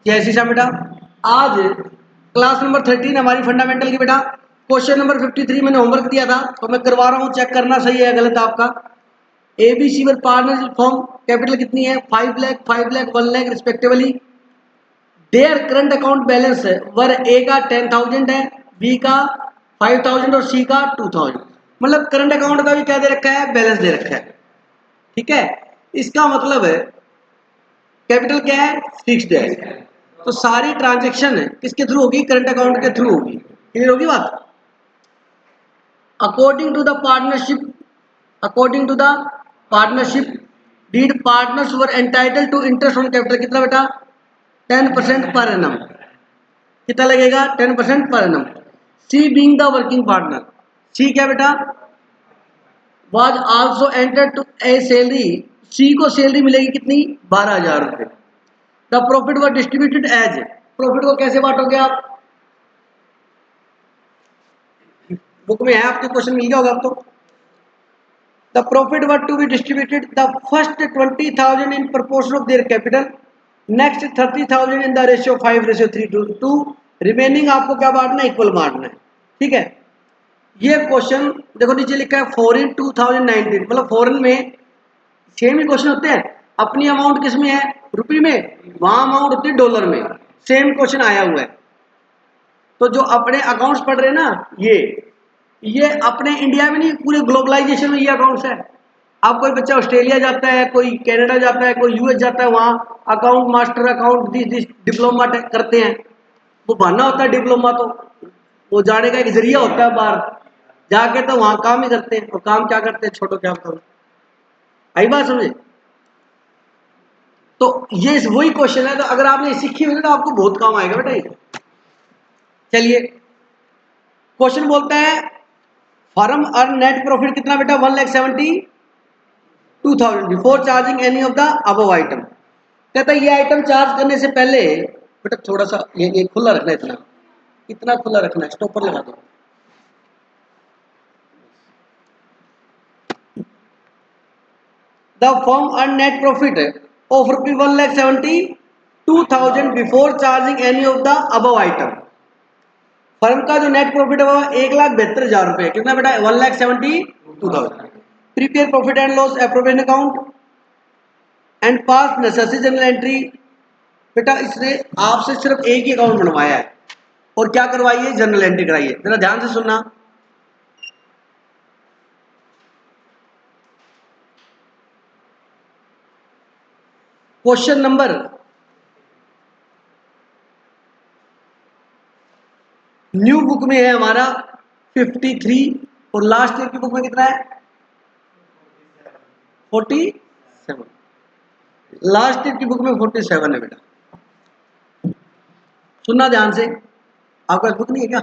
जैसी सा बेटा आज क्लास नंबर 13 हमारी फंडामेंटल की बेटा क्वेश्चन नंबर 53 मैंने होमवर्क दिया था तो मैं करवा रहा हूँ, चेक करना सही है गलत आपका। ABC were partnership firm capital कितनी है 5 lakh 5 lakh 1 lakh respectively. Their current account balance were A का 10,000 है, बी का 5,000 और सी का 2,000। मतलब करंट अकाउंट का भी क्या दे रखा है, बैलेंस दे रखा है। ठीक है, इसका मतलब है कैपिटल क्या है, फिक्स्ड है। तो सारी ट्रांजेक्शन किसके थ्रू होगी, करंट अकाउंट के थ्रू होगी। क्लियर होगी बात। According to the partnership, according to the partnership deed partners were entitle to interest on capital कितना बेटा 10% पर एनम। कितना लगेगा 10% per annum. C being the working partner, C क्या बेटा was also enter to a salary, C को salary मिलेगी कितनी 12,000 रुपये। The profit were distributed as, profit को कैसे बांटोगे आप, बुक में है आपके, क्वेश्चन मिल गया होगा आपको। The profit were to be distributed the first 20,000 in proportion of their capital, next 30,000 in the ratio 5:3 to 2, remaining आपको क्या बांटना है, इक्वल बांटना है। ठीक है, ये क्वेश्चन देखो नीचे लिखा है फॉरेन 2019, मतलब फॉरेन में सेम ही क्वेश्चन होते हैं। अपनी अमाउंट किस में है, रुपये में, वहां अमाउंट होती है डॉलर में। सेम क्वेश्चन आया हुआ है। तो जो अपने अकाउंट्स पढ़ रहे हैं ना ये अपने इंडिया में नहीं, पूरे ग्लोबलाइजेशन में ये अकाउंट्स है। अब कोई बच्चा ऑस्ट्रेलिया जाता है, कोई कनाडा जाता है, कोई यूएस जाता है, वहाँ account master account this diploma करते हैं। वो बनना होता है डिप्लोमा, तो वो जाने का एक जरिया होता है बाहर जाके, तो वहाँ काम ही करते हैं। और काम क्या करते हैं, छोटो क्या करो। आई बात समझे। तो ये वही क्वेश्चन है, तो अगर आपने सीखी हुई तो आपको बहुत काम आएगा बेटा ये। चलिए क्वेश्चन बोलता है फर्म अर्न नेट प्रॉफिट कितना बेटा 1,72,000 before charging any of the above item. कहता है ये आइटम चार्ज करने से पहले बेटा थोड़ा सा ये खुला रखना, इतना इतना खुला रखना, स्टॉपर लगा दो। The firm earn net profit of ₹1,72,000 before charging any of the above item. Firm का जो नेट प्रॉफिट है वो 1,72,000 रुपए, कितना बेटा 1,72,000। Prepare profit and loss appropriation account and pass necessary general entry. बेटा इसने आपसे सिर्फ एक ही अकाउंट बनवाया है और क्या करवाई है, जनरल एंट्री कराई है। जरा ध्यान से सुनना, क्वेश्चन नंबर न्यू बुक में है हमारा 53 और लास्ट ईयर की बुक में कितना है 47। लास्ट ईयर की बुक में 47 है बेटा। सुनना ध्यान से, आपका बुक नहीं है क्या,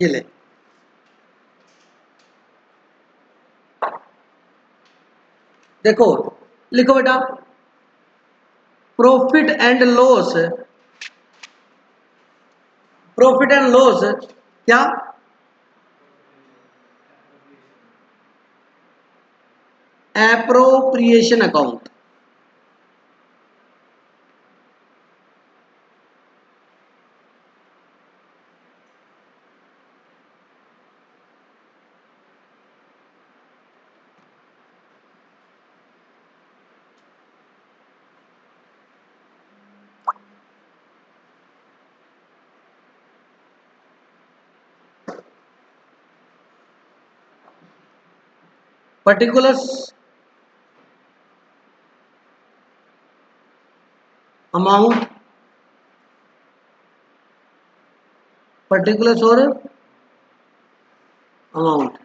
ये ले देखो, लिखो बेटा profit and loss, profit and loss क्या appropriation account. Particulars amount, particulars और अमाउंट।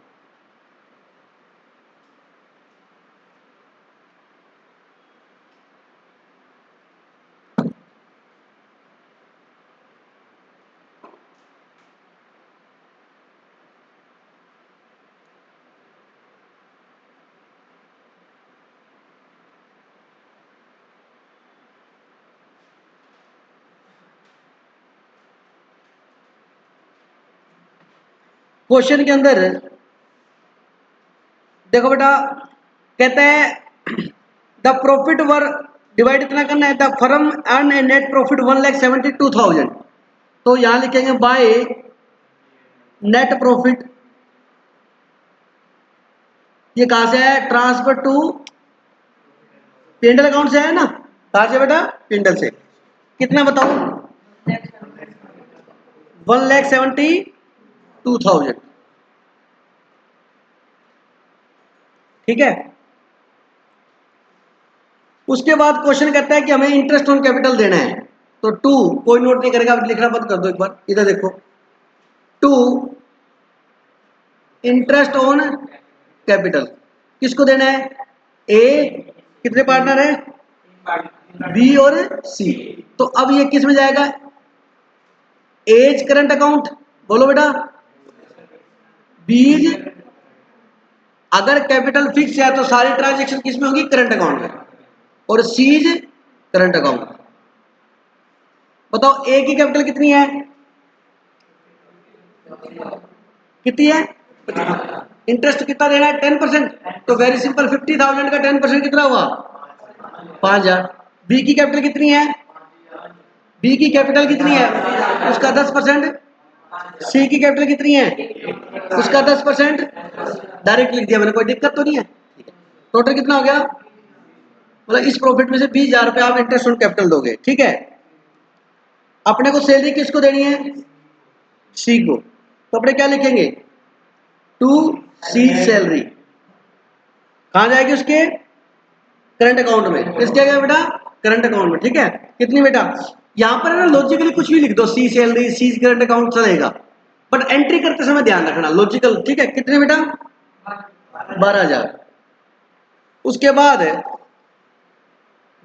क्वेश्चन के अंदर देखो बेटा, कहते हैं द प्रॉफिट वर डिवाइड इतना करना है, the firm earn A net profit 1,72,000। तो यहां लिखेंगे बाय नेट प्रॉफिट, ये कहां से है, ट्रांसफर टू पेंडल अकाउंट से है ना, कहां से बेटा, पेंडल से। कितना बताओ, 1,72,000। ठीक है। उसके बाद क्वेश्चन कहता है कि हमें इंटरेस्ट ऑन कैपिटल देना है। तो टू, कोई नोट नहीं करेगा, लिखना बंद कर दो एक बार, इधर देखो, टू इंटरेस्ट ऑन कैपिटल किसको देना है, ए, कितने पार्टनर है, बी और सी। तो अब ये किस में जाएगा, एज करंट अकाउंट, बोलो बेटा, बीज, अगर कैपिटल फिक्स है तो सारी ट्रांजेक्शन किस में होगी, करंट अकाउंट में, और सीज करंट अकाउंट। बताओ ए की कैपिटल कितनी है, कितनी है, इंटरेस्ट कितना देना है, 10%। तो वेरी सिंपल, 50,000 का 10% कितना हुआ, 5,000। बी की कैपिटल कितनी है, बी की कैपिटल कितनी है, उसका 10%। सी की कैपिटल कितनी है, उसका 10%। डायरेक्ट लिख दिया मैंने, कोई दिक्कत तो नहीं है। टोटल कितना हो गया, मतलब इस प्रॉफिट में से 20,000 रुपये आप इंटरेस्ट ऑन कैपिटल दोगे। ठीक है। अपने को सैलरी किसको देनी है, सी को। तो अपने क्या लिखेंगे, टू सी सैलरी, कहां जाएगी, उसके करंट अकाउंट में। किसके गया बेटा, करंट अकाउंट में। ठीक है। कितनी बेटा, यहां पर है ना, लॉजिकली कुछ भी लिख दो, सी सैलरी, सी करंट अकाउंट चलेगा, बट एंट्री करते समय ध्यान रखना लॉजिकल। ठीक है। कितने बेटा, 12,000। उसके बाद है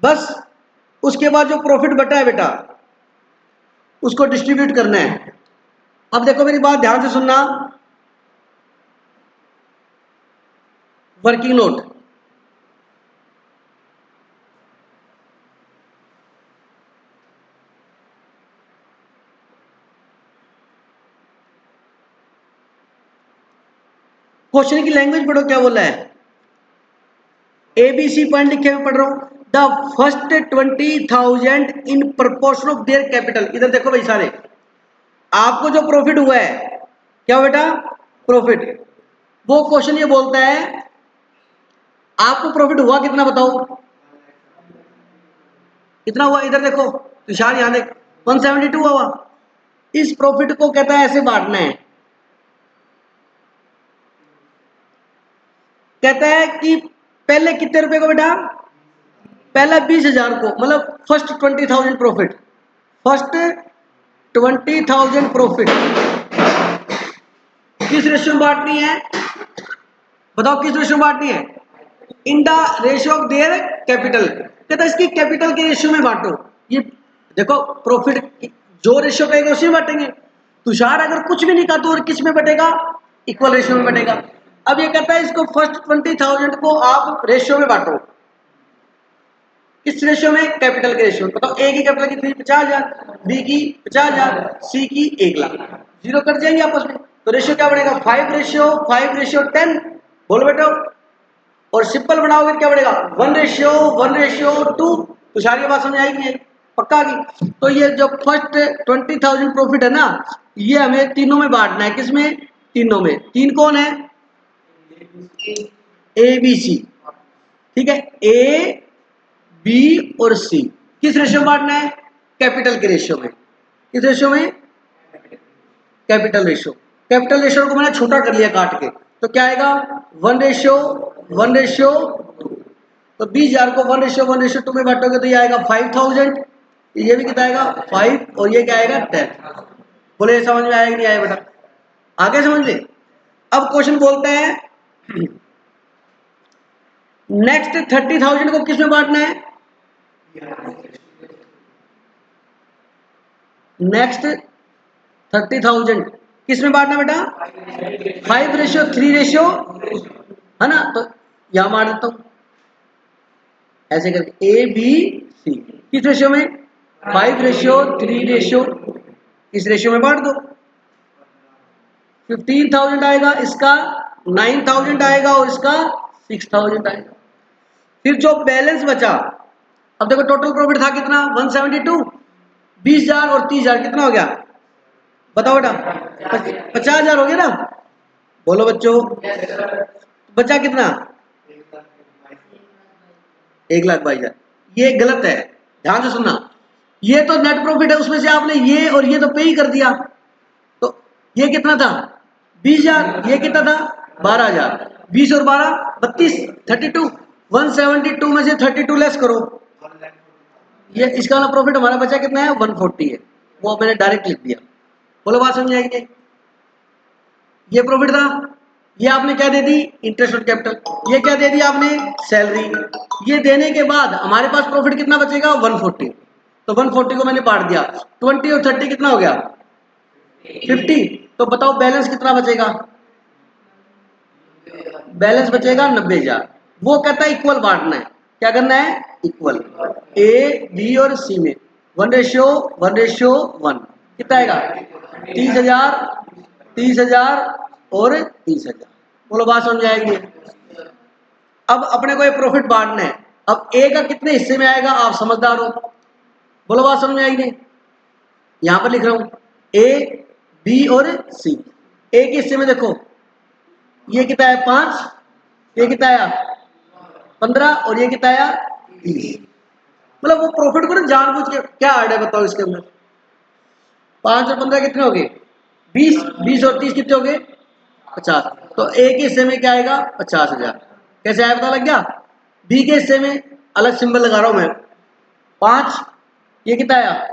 बस, उसके बाद जो प्रॉफिट बटा है बेटा, उसको डिस्ट्रीब्यूट करना है। अब देखो मेरी बात ध्यान से सुनना, वर्किंग नोट, क्वेश्चन की लैंग्वेज पढ़ो, क्या बोला है, एबीसी पॉइंट लिखे हुए पढ़ रहा हूं, the first 20,000 in proportion of their capital. इधर देखो भाई सारे, आपको जो प्रॉफिट हुआ है, क्या बेटा, प्रॉफिट, वो क्वेश्चन ये बोलता है आपको प्रॉफिट हुआ कितना, बताओ कितना हुआ। इधर देखो तुषार, यहां देख, 172 हुआ। इस प्रॉफिट को कहता है ऐसे बांटना है, कहता है कि पहले कितने रुपए को बेटा, पहला 20,000 को, मतलब फर्स्ट 20,000 प्रॉफिट, फर्स्ट 20,000 प्रॉफिट किस रेशियो में बांटनी है, बताओ किस रेशियो में बांटनी है, इन the ratio of their capital. कहता है इसकी कैपिटल के रेशियो में बांटो। ये देखो, प्रॉफिट जो रेशियो कहेगा उसी में बांटेंगे। तुषार अगर कुछ भी नहीं कहा तो और किस में बटेगा, इक्वल रेशियो में बटेगा। अब ये कहता है इसको फर्स्ट 20,000 को आप रेशियो में बांटो, किस रेशियो में, कैपिटल के रेशियो में। बताओ ए की कैपिटल कितनी, 50,000, बी की 50,000, सी की 1,00,000। जीरो कट जाएंगे आपस में, तो रेशियो क्या बनेगा, 5:10। बोलो बेटा, और सिंपल बनाओगे क्या बढ़ेगा, 1:2। तो सारी बात समझ आएगी, पक्का की। तो ये जो फर्स्ट 20,000 प्रॉफिट है ना, ये हमें तीनों में बांटना है, किसमें, तीनों में। तीन कौन है, ए बी सी। ठीक है, ए बी और सी किस रेशियो में बांटना है, कैपिटल के रेशियो में। किस रेशियो में, कैपिटल रेशियो। कैपिटल रेशियो को मैंने छोटा कर लिया काट के, तो क्या आएगा, 1:1:2। तो 20,000 को 1:1:2 में बांटोगे तो ये आएगा 5,000, ये भी कितना आएगा 5, और ये क्या आएगा 10। बोले समझ में आया कि नहीं आया बेटा, आगे समझ ले। अब क्वेश्चन बोलते हैं नेक्स्ट 30,000 को किस में बांटना है, नेक्स्ट 30,000 किस में बांटना बेटा, 5:3 है ना। तो यहां मार देता हूं ऐसे करके, ए बी सी किस रेशियो में, 5:3। इस रेशियो में बांट दो, 15,000 आएगा इसका, 9,000 आएगा और इसका 6,000 आएगा। फिर जो बैलेंस बचा, अब देखो टोटल प्रॉफिट था कितना 172, 20,000 और 30,000 कितना हो गया बताओ बेटा 50,000 हो गया ना। बोलो बच्चों बचा कितना 1,22,000। ये गलत है, ध्यान से सुनना। ये तो नेट प्रॉफिट है, उसमें से आपने ये और ये तो पे ही कर दिया। तो ये कितना था 20,000, ये कितना था 12,000। 20 और 12 32, 32। 172 में से 32 लेस करो, ये इसका वाला प्रॉफिट हमारा बचा कितना है 140 है, वो मैंने डायरेक्ट लिख दिया। बोलो बात समझ आएगी। ये प्रॉफिट था, ये आपने क्या दे दी इंटरेस्ट ऑन कैपिटल, ये क्या दे दिया आपने सैलरी। ये देने के बाद हमारे पास प्रॉफिट कितना बचेगा 140। तो 140 को मैंने बांट दिया, 20 और 30 कितना हो गया 50। तो बताओ बैलेंस कितना बचेगा, बैलेंस बचेगा 90,000। वो कहता है इक्वल बांटना है, क्या करना है इक्वल, ए बी और सी में 1:1:1 कितना आएगा 30,000, 30,000 और 30,000। बोलो बात समझ आएगी। अब अपने को ये प्रॉफिट बांटना है, अब ए का कितने हिस्से में आएगा आप समझदार हो, बोलो बात समझ आएगी। यहां पर लिख रहा हूं ए बी और सी। ए के हिस्से में देखो ये कितना है 5, ये कितना आया 15 और ये कितना आया 30। मतलब वो प्रॉफिट को ना जानबूझ के, क्या आइडिया बताओ इसके अंदर। 5 और 15 कितने हो गए 20, 20 और 30 कितने हो गए 50। तो ए के हिस्से में क्या आएगा 50,000। कैसे आया पता लग गया। बी के हिस्से में अलग सिंबल लगा रहा हूं मैं 5, ये कितना आया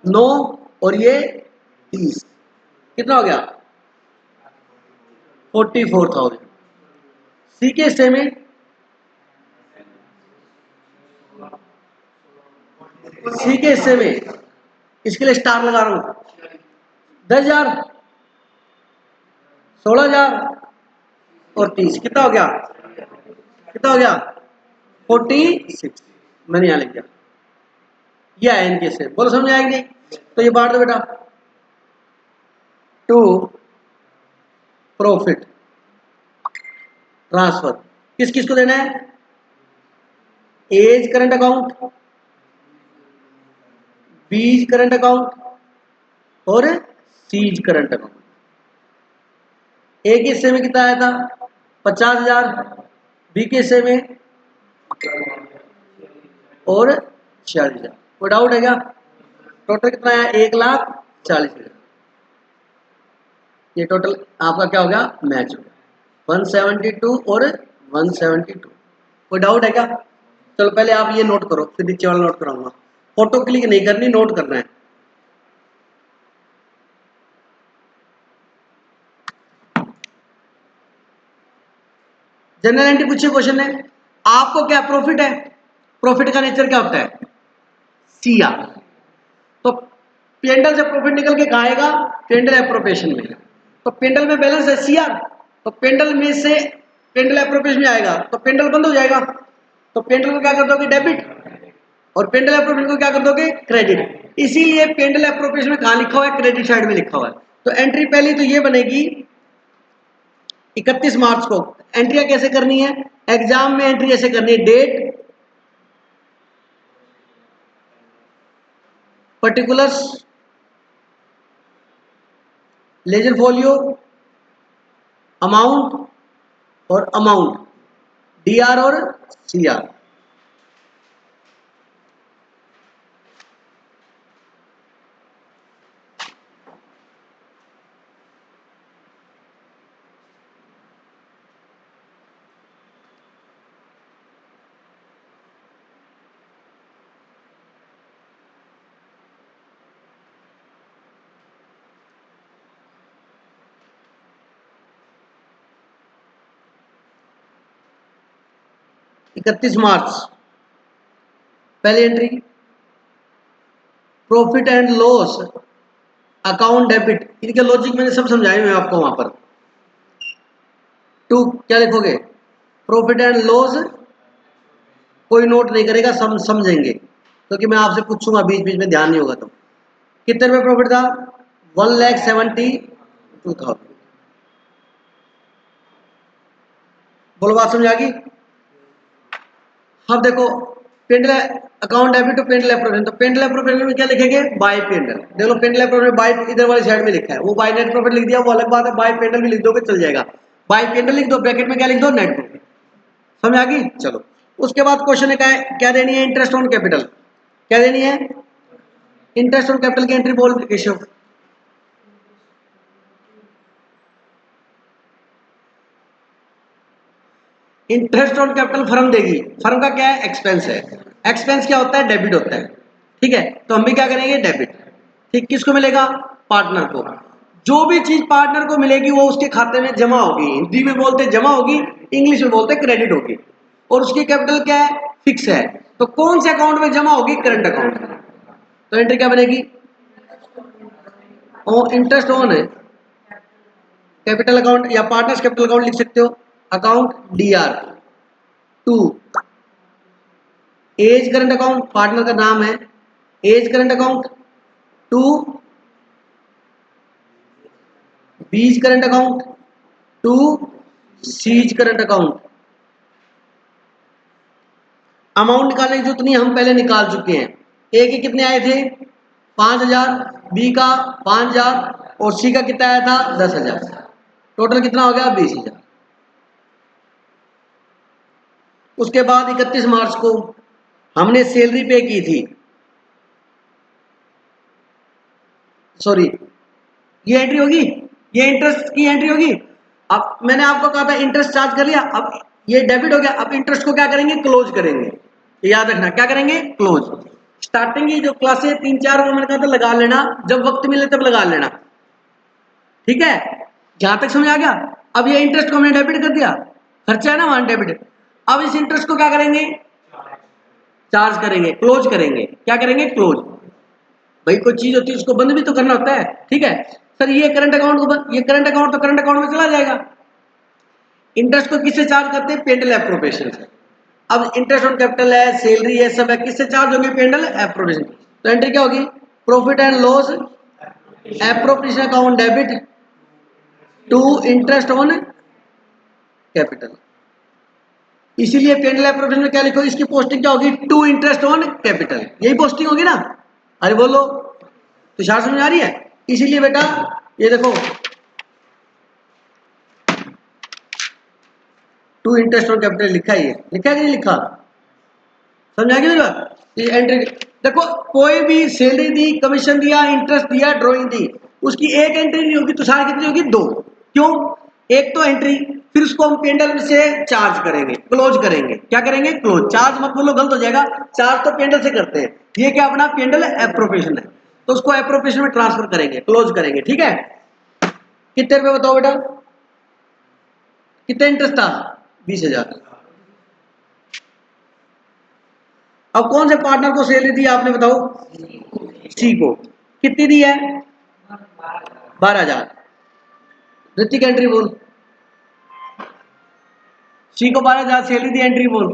9 और ये 30 कितना हो गया 44,000। सी के हिस्से में सी के हिस्से में इसके लिए स्टार लगा रहा हूं 10,000, 16,000 और 30 कितना हो गया, कितना हो गया 46। मैंने यहां लिख दिया, ये आया इनके से। बोलो समझ आएंगे। तो ये बांट दो बेटा टू प्रॉफिट ट्रांसफर, किस किस को देना है एज करंट अकाउंट, बीज करंट अकाउंट और सीज करंट अकाउंट। ए के हिस्से में कितना आया था 50,000, बी के हिस्से में और 46,000। कोई डाउट है क्या। टोटल कितना आया 1,40,000। ये टोटल आपका क्या हो गया मैच हो गया 172 और 172। कोई डाउट है क्या। चलो पहले आप ये नोट करो फिर नीचे वाला नोट कराऊंगा, फोटो क्लिक नहीं करनी नोट करना है। जनरल एंट्री पूछिए क्वेश्चन है आपको क्या प्रॉफिट है, प्रॉफिट का नेचर क्या होता है सीआर। तो पेंडल से प्रॉफिट निकल के कहाँ आएगा पेंडल एप्रोप्रिएशन में। तो पेंडल में बैलेंस है सीआर, तो पेंडल में से पेंडल एप्रोप्रिएशन में आएगा तो पेंडल बंद हो जाएगा। तो पेंडल को क्या कर दोगे डेबिट और पेंडल एप्रोप्रिएशन को क्या कर दोगे क्रेडिट। इसीलिए पेंडल एप्रोप्रिएशन में कहाँ लिखा हुआ है क्रेडिट साइड में लिखा हुआ है। तो एंट्री पहली तो ये बनेगी 31 मार्च को। एंट्रियां कैसे करनी है एग्जाम में एंट्री ऐसे करनी है date particulars ledger folio amount और अमाउंट डीआर और सीआर। इकतीस मार्च पहली entry profit and loss account debit, इनके लॉजिक मैंने सब समझाए हुए आपको वहां पर। टू क्या लिखोगे प्रॉफिट एंड लॉस, कोई नोट नहीं करेगा समझेंगे क्योंकि मैं आपसे पूछूंगा बीच बीच में ध्यान नहीं होगा। तो कितने रुपए प्रॉफिट था 1,72,000। बोलो बात समझ आ गई। अब देखो P and L account debit to P and L appropriation, तो पेंडल अप्रोप्रिएशन में क्या लिखेंगे, बाय पेंडल। देख लो पेंडल अप्रोप्रिएशन बाय इधर वाली साइड में लिखा है, वो बाय नेट प्रॉफिट लिख दिया वो अलग बात है, बाय पेंडल भी लिख दोगे चल जाएगा। बाय पेंडल लिख दो, ब्रैकेट में क्या लिख दो, नेट प्रॉफिट। समझ आ गई। चलो उसके बाद क्वेश्चन है क्या देनी है, इंटरेस्ट ऑन कैपिटल। क्या देनी है, इंटरेस्ट ऑन कैपिटल की एंट्री बोल Keshav. Interest on capital firm देगी, फर्म का क्या है, एक्सपेंस है। एक्सपेंस क्या होता है, डेबिट होता है। ठीक है, तो हम भी क्या करेंगे, डेबिट। ठीक, किसको मिलेगा, पार्टनर को। जो भी चीज पार्टनर को मिलेगी वो उसके खाते में जमा होगी, हिंदी में बोलते जमा होगी, इंग्लिश में बोलते क्रेडिट होगी। और उसकी कैपिटल क्या है, फिक्स है। तो कौन से अकाउंट में जमा होगी, करंट अकाउंट में। तो एंट्री क्या बनेगी, और इंटरेस्ट ऑन है कैपिटल अकाउंट या पार्टनर्स कैपिटल अकाउंट लिख सकते हो, account DR to A's current account, partner का नाम है, A's current account to B's current account to C's current account. Amount निकालने की जरूरत नहीं, हम पहले निकाल चुके हैं। ए के कितने आए थे, 5000, बी का 5000 और सी का कितना आया था, 10,000। टोटल कितना हो गया, 20,000। उसके बाद 31 मार्च को हमने सैलरी पे की थी, सॉरी ये एंट्री होगी, ये इंटरेस्ट की एंट्री होगी। अब मैंने आपको कहा था इंटरेस्ट चार्ज कर लिया, अब ये डेबिट हो गया, अब इंटरेस्ट को क्या करेंगे, क्लोज करेंगे। याद रखना क्या करेंगे, क्लोज। स्टार्टिंग की जो क्लासेस 3-4 मैंने कहा था लगा लेना, जब वक्त मिले तब लगा लेना। ठीक है, जहां तक समझ आ गया। अब ये इंटरेस्ट को हमने डेबिट कर दिया, खर्चा है ना वहां डेबिट। अब इस इंटरेस्ट को क्या करेंगे, चार्ज करेंगे, क्लोज करेंगे। क्या करेंगे, क्लोज। भाई कोई चीज होती है उसको बंद भी तो करना होता है। ठीक है सर, ये करंट अकाउंट को ये करंट अकाउंट तो करंट अकाउंट में चला जाएगा। इंटरेस्ट को किससे चार्ज करते हैं, पेंडल एप्रोप्रिएशन से। अब इंटरेस्ट ऑन कैपिटल है, सैलरी है, सब है, किससे चार्ज होंगे, पेंडल एप्रोप्रिएशन। तो एंट्री क्या होगी, profit and loss appropriation account debit to interest on capital. इसीलिए पेंडल एप्रोप्रिएशन में क्या लिखो, इसकी पोस्टिंग क्या होगी, टू इंटरेस्ट ऑन कैपिटल, यही पोस्टिंग होगी ना। अरे बोलो, तो शायद समझ आ रही है। इसीलिए बेटा ये देखो, टू इंटरेस्ट ऑन कैपिटल लिखा ही है, लिखा है कि नहीं लिखा, समझ आ गई मेरी बात। ये एंट्री देखो, कोई भी सैलरी दी, कमीशन दिया, इंटरेस्ट दिया, ड्राइंग दी, उसकी एक एंट्री नहीं होगी तो सारी कितनी होगी, 2। क्यों, एक तो एंट्री, फिर उसको हम पेंडल से चार्ज करेंगे, क्लोज करेंगे। क्या करेंगे, क्लोज। चार्ज मत बोलो, गलत हो जाएगा, चार्ज तो पेंडल से करते हैं, ये क्या अपना पेंडल एप्रोप्रिएशन है, तो उसको एप्रोप्रिएशन में ट्रांसफर करेंगे, क्लोज करेंगे। ठीक है, कितने रुपए बताओ बेटा, कितना इंटरेस्ट था, 20,000। अब कौन से पार्टनर को सैलरी दी आपने, बताओ, सी को। कितनी दी है, 12,000। ऋतिक एंट्री बोल, सी को 12,000 सैलरी दी, एंट्री बोल।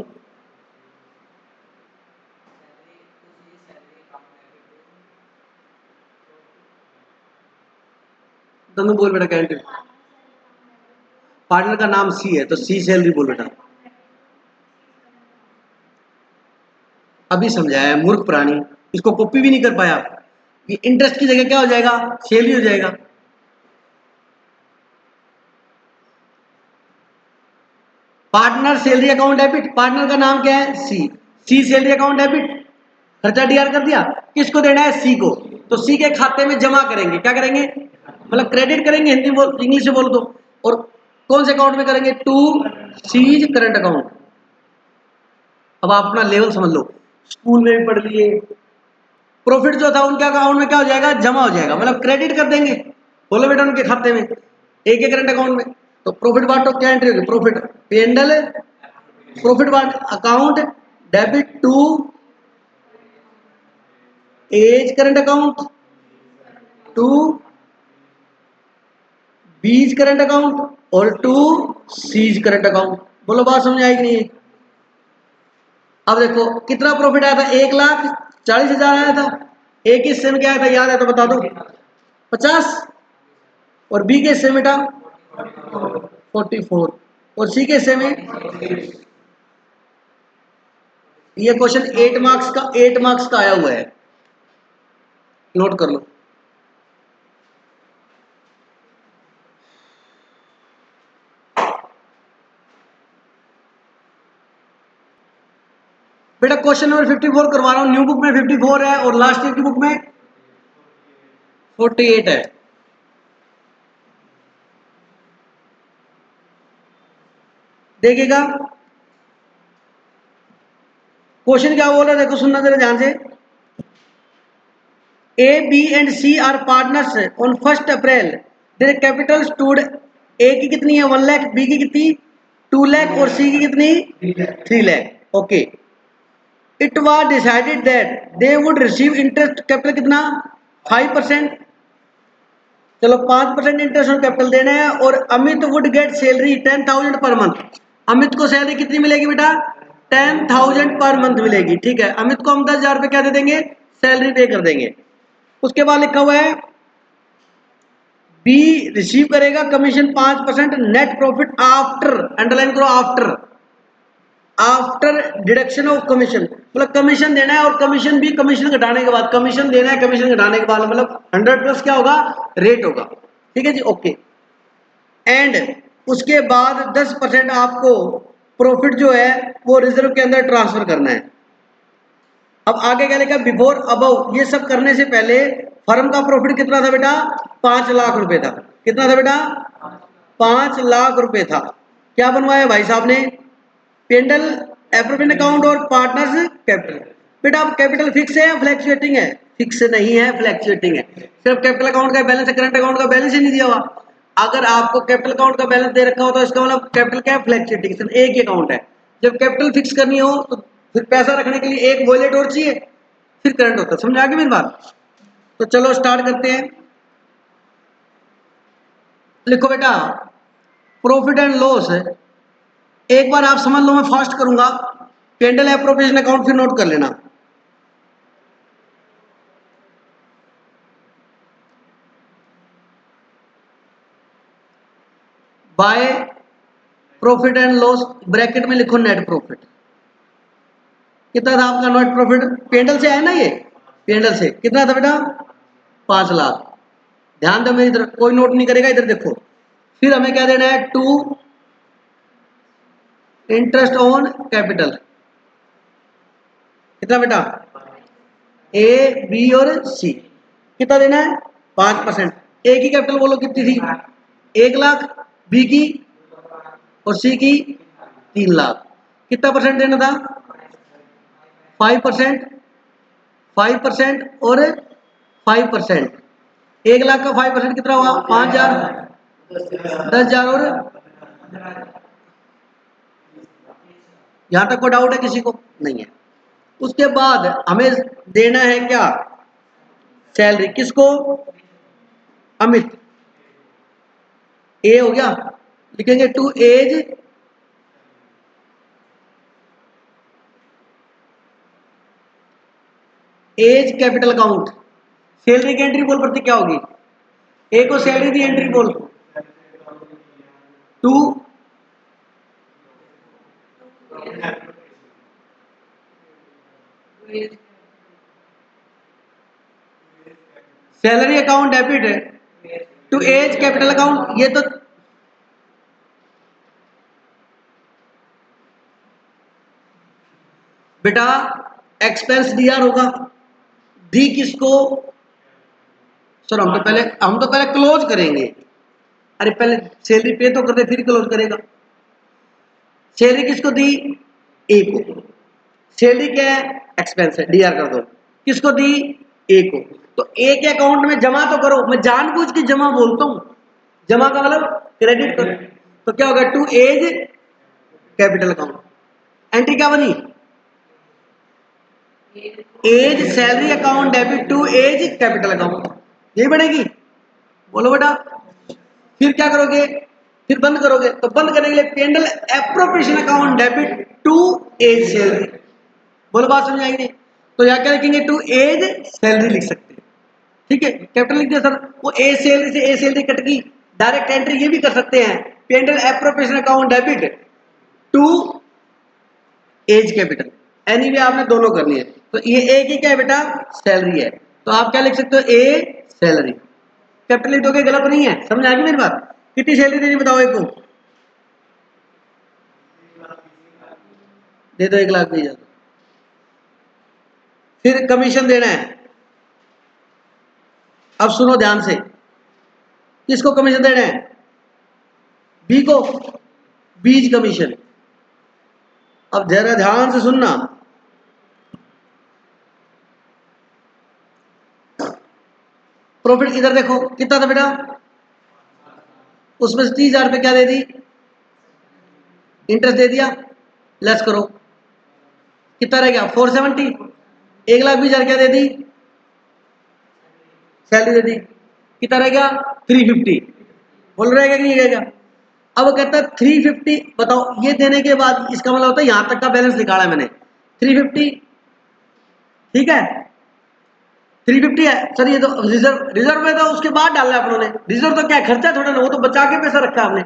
तनु बोल बेटा, क्या एंट्री, पार्टनर का नाम सी है तो सी सैलरी बोल बेटा। अभी समझाया, मूर्ख प्राणी, इसको कॉपी भी नहीं कर पाया। ये इंटरेस्ट की जगह क्या हो जाएगा, सैलरी हो जाएगा। Partner salary account debit, partner का नाम क्या है, सी, सी सैलरी अकाउंट डेबिट, खर्चा DR कर दिया, किसको देना है, सी को। तो सी के खाते में जमा करेंगे, क्या करेंगे, मतलब क्रेडिट करेंगे, हिंदी बोल, इंग्लिश में बोल दो। और कौन से अकाउंट में करेंगे, टू सीज करंट अकाउंट। अब आप अपना लेवल समझ लो, स्कूल में भी पढ़ लिए, प्रॉफिट जो था उनके अकाउंट में क्या हो जाएगा, जमा हो जाएगा, मतलब क्रेडिट कर देंगे, बोलो बेटा, उनके खाते में, एक एक करंट अकाउंट में। तो प्रॉफिट बांटो, क्या एंट्री होगी, प्रॉफिट पेंडल प्रॉफिट बांट account debit to A's current account to B's current account और टू सीज करंट अकाउंट। बोलो बात समझ आई कि नहीं। अब देखो कितना प्रॉफिट आया था, 1,40,000 आया था। ए के हिस्से में क्या आया था, याद है तो बता दो, 50। और बी के हिस्से में था 44। और सी के हिस्से में ये क्वेश्चन 8 मार्क्स का आया हुआ है, नोट कर लो। बेटा क्वेश्चन नंबर 54 करवा रहा हूं, न्यू बुक में 54 है और लास्ट ईयर की बुक में 48 है। देखिएगा क्वेश्चन क्या बोल रहा है, देखो सुनना जरा ध्यान से। A, B and C are partners on 1st April. Their capital stood, A की कितनी है 1 लाख, B की कितनी 2 लाख और C की कितनी 3 lakh. Okay, it was decided that they would receive interest capital कितना 5%, चलो 5% इंटरेस्ट ऑन कैपिटल देना है, और Amit would get salary 10,000 per month. Amit को सैलरी कितनी मिलेगी बेटा 10,000 पर मंथ मिलेगी, ठीक है। अमित को हम 10,000 रुपये क्या दे देंगे, सैलरी पे कर देंगे। उसके बाद लिखा हुआ है बी रिसीव करेगा commission 5% net profit after, underline करो आफ्टर डिडक्शन ऑफ कमीशन, मतलब कमीशन देना है और कमीशन भी कमीशन घटाने के बाद, कमीशन देना है कमीशन घटाने के बाद, मतलब 100 प्लस क्या होगा रेट होगा, ठीक है जी। ओके, एंड उसके बाद 10% आपको प्रॉफिट जो है वो रिजर्व के अंदर ट्रांसफर करना है। अब आगे क्या लिखा, बिफोर अबव, ये सब करने से पहले फर्म का प्रॉफिट कितना था बेटा 5 लाख रुपए था। कितना था बेटा 5 लाख रुपए था। क्या बनवाया भाई साहब ने, पेंडल एप्रोप्रिएट अकाउंट और पार्टनर्स कैपिटल। बेटा अब कैपिटल फिक्स है या फ्लैक्चुएटिंग है, फिक्स नहीं है फ्लैक्चुएटिंग है। सिर्फ कैपिटल अकाउंट का बैलेंस है, करंट अकाउंट का बैलेंस ही नहीं दिया हुआ। अगर आपको कैपिटल अकाउंट का बैलेंस दे रखा हो तो इसका मतलब कैपिटल क्या है फ्लैक्चुएटिंग, सिर्फ एक ही अकाउंट है। जब कैपिटल फिक्स करनी हो तो फिर पैसा रखने के लिए एक वॉलेट और चाहिए, फिर करंट होता है। समझ आ गई मेरी बात। तो चलो स्टार्ट करते हैं। लिखो बेटा प्रॉफिट एंड लॉस, एक बार आप समझ लो, मैं फास्ट करूंगा। पेंडल एप्रोप्रिएशन अकाउंट फिर नोट कर लेना। By profit and loss bracket में लिखो नेट प्रॉफिट। कितना था आपका नेट प्रॉफिट, पेंडल से आया ना ये, पेंडल से कितना था बेटा 5 लाख। ध्यान दो मेरी तरफ, कोई नोट नहीं करेगा, इधर देखो। फिर हमें क्या देना है, टू इंटरेस्ट ऑन कैपिटल। कितना बेटा ए बी और सी, कितना देना है 5%। ए की कैपिटल बोलो कितनी थी 1 लाख, बी की और सी की 3 लाख। कितना परसेंट देना था 5%, 5% और 5%। 1 लाख का 5% कितना हुआ 5,000, 10,000 और यहां तक कोई डाउट है किसी को, नहीं है। उसके बाद हमें देना है क्या सैलरी, किसको अमित। ए हो गया, लिखेंगे to A's capital account. Salary की एंट्री बोल पड़ती क्या होगी, ए को सैलरी दी एंट्री बोल, टू सैलरी अकाउंट डेबिट है टू एज कैपिटल अकाउंट। ये तो बेटा एक्सपेंस डीआर होगा, दी किसको, सर हम तो पहले क्लोज करेंगे। अरे पहले सैलरी पे तो कर दे फिर क्लोज करेगा। सैलरी किसको दी ए को, सैलरी क्या है एक्सपेंस है, डीआर कर दो। किसको दी ए को, तो ए के अकाउंट में जमा तो करो। मैं जानबूझ के जमा बोलता हूं, जमा का मतलब क्रेडिट करो। तो क्या होगा to A's capital account, entry क्या बनी A's salary account debit to A's capital account, यही बनेगी। बोलो बेटा फिर क्या करोगे, फिर बंद करोगे, तो बंद करने के लिए P and L appropriation account debit to A's salary. बोलो बात समझ आएगी। तो यहाँ क्या लिखेंगे टू एज सैलरी लिख सकते हैं, ठीक है। कैपिटल लिख दिया सर, वो ए सैलरी से ए सैलरी कट गई, डायरेक्ट एंट्री ये भी कर सकते हैं P and L appropriation account debit to A's capital. Anyway आपने दोनों करनी है। तो ये ए की क्या है बेटा, सैलरी है, तो आप क्या लिख सकते हो, ए सैलरी। कैपिटल लिख दोगे, गलत नहीं है, समझ आ गई मेरी बात। कितनी सैलरी देनी बताओ एक को, दे दो 1,20,000। फिर कमीशन देना है। अब सुनो ध्यान से, किसको कमीशन देना है, बी को, बीज कमीशन। अब जरा ध्यान से सुनना, प्रॉफिट इधर देखो कितना था बेटा, उसमें से 30,000 रुपये क्या दे दी, इंटरेस्ट दे दिया, लेस करो कितना रह गया 470। 1,20,000 क्या दे दी, सैलरी दे दी, कितना रह गया 350। बोल रहेगा कि नहीं रहेगा। अब वो कहता है 350, बताओ ये देने के बाद इसका मतलब होता है यहां तक का बैलेंस निकाला है मैंने 350, ठीक है 350 है सर, ये तो रिजर्व में था, उसके बाद डालना है अपनों ने। रिजर्व तो क्या है, खर्चा थोड़ा ना, वो तो बचा के पैसा रखा है हमने।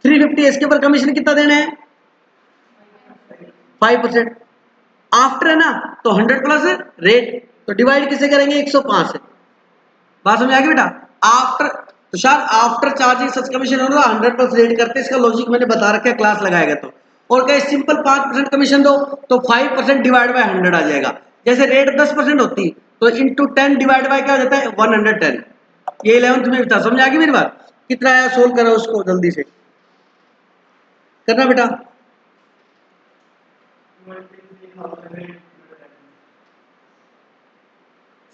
350 इसके ऊपर कमीशन कितना देना है, 5%। आफ्टर है ना, तो 100 प्लस रेट, तो डिवाइड किसे करेंगे 105 से। बात समझ आ गई बेटा। आफ्टर, तो शायद आफ्टर चार्जिंग सच कमीशन होगा 100 प्लस रेट करते, इसका लॉजिक मैंने बता रखा है, क्लास लगाएगा तो। और क्या सिंपल 5% कमीशन दो, तो 5% डिवाइड बाय 100 आ जाएगा। जैसे रेट 10% होती, तो इंटू 10 डिवाइड बाय क्या हो जाता है 110। ये 11th में था, समझ आ गई मेरी बात। कितना आया सोल्व करो उसको जल्दी से करना बेटा।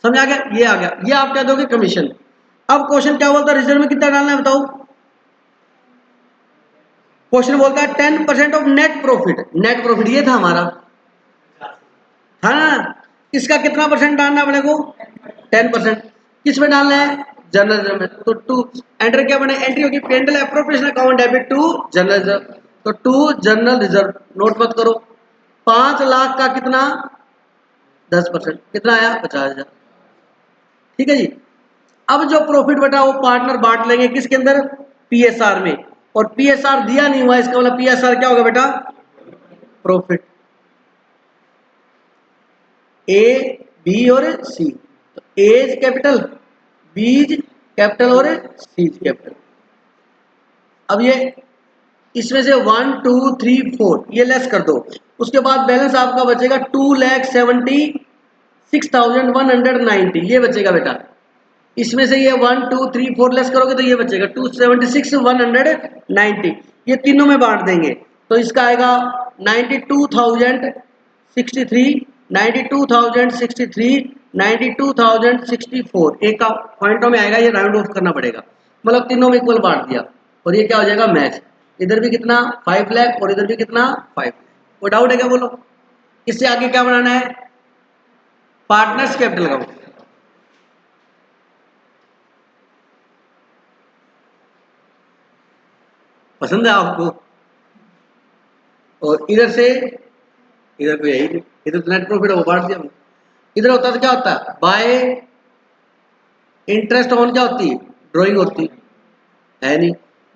समझ आ गया, ये आ गया, ये आप क्या दोगे कमीशन। अब क्वेश्चन क्या बोलता है, रिजर्व में कितना डालना है बताओ। क्वेश्चन बोलता है 10% of net profit. Net profit ये था हमारा, हाँ, इसका कितना परसेंट डालना है अपने को, 10%। किस में डालना है, जनरल रिजर्व में। तो टू एंटर क्या बने, एंट्री होगी P and L appropriation account debit to general reserve, तो टू जनरल रिजर्व। नोट मत करो, 5 लाख का कितना 10%, कितना आया 50,000, ठीक है जी। अब जो प्रॉफिट बटा वो पार्टनर बांट लेंगे किसके अंदर, पीएसआर में। और पीएसआर दिया नहीं हुआ, इसका मतलब पीएसआर क्या होगा बेटा, प्रॉफिट। ए बी और सी, तो एज कैपिटल, बीज कैपिटल और सीज कैपिटल। अब ये इसमें से 1 2 3 4 ये लेस कर दो, उसके बाद बैलेंस आपका बचेगा 2,76,190, ये बचेगा बेटा। इसमें से ये 1 2 3 4 लेस करोगे तो ये बचेगा 276,190, ये तीनों में बांट देंगे तो इसका आएगा 92,063, 92,063, 92,064। एक का पॉइंटों में आएगा, ये राउंड ऑफ करना पड़ेगा, मतलब तीनों में इक्वल बांट दिया और ये क्या हो जाएगा मैच। इधर भी कितना 5 लाख और इधर भी कितना 5 लाख। कोई डाउट है क्या बोलो। इससे आगे क्या बनाना है, पार्टनर्स कैपिटल का। पसंद है आपको। और इधर से इधर तो यही नहीं, इधर तो नेट प्रॉफिट है वो बांट दिया हमने। इधर होता तो क्या होता है, बाय इंटरेस्ट ऑन क्या होती है, ड्राइंग होती है नहीं,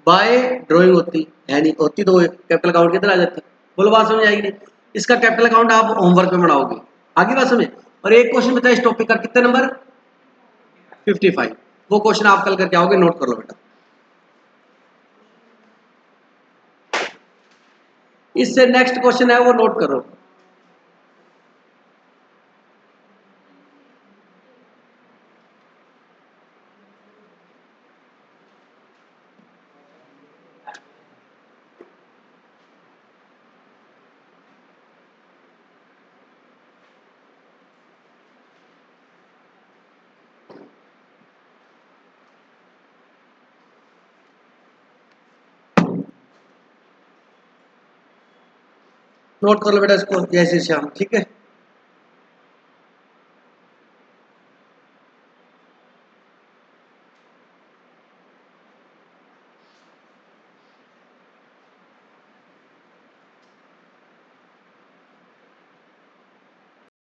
बाय ड्राइंग होती है नहीं, होती तो कैपिटल अकाउंट किधर आ जाती। बोलो बात समझ आएगी नहीं। इसका कैपिटल अकाउंट आप होमवर्क में बनाओगे, आगे बात समझ। और एक क्वेश्चन बताया इस टॉपिक का, कितने नंबर 55, वो क्वेश्चन आप कल करके आओगे, नोट कर लो बेटा। इससे नेक्स्ट क्वेश्चन है वो नोट करो। नोट कर लो बेटा इसको, जैसे श्याम, ठीक है।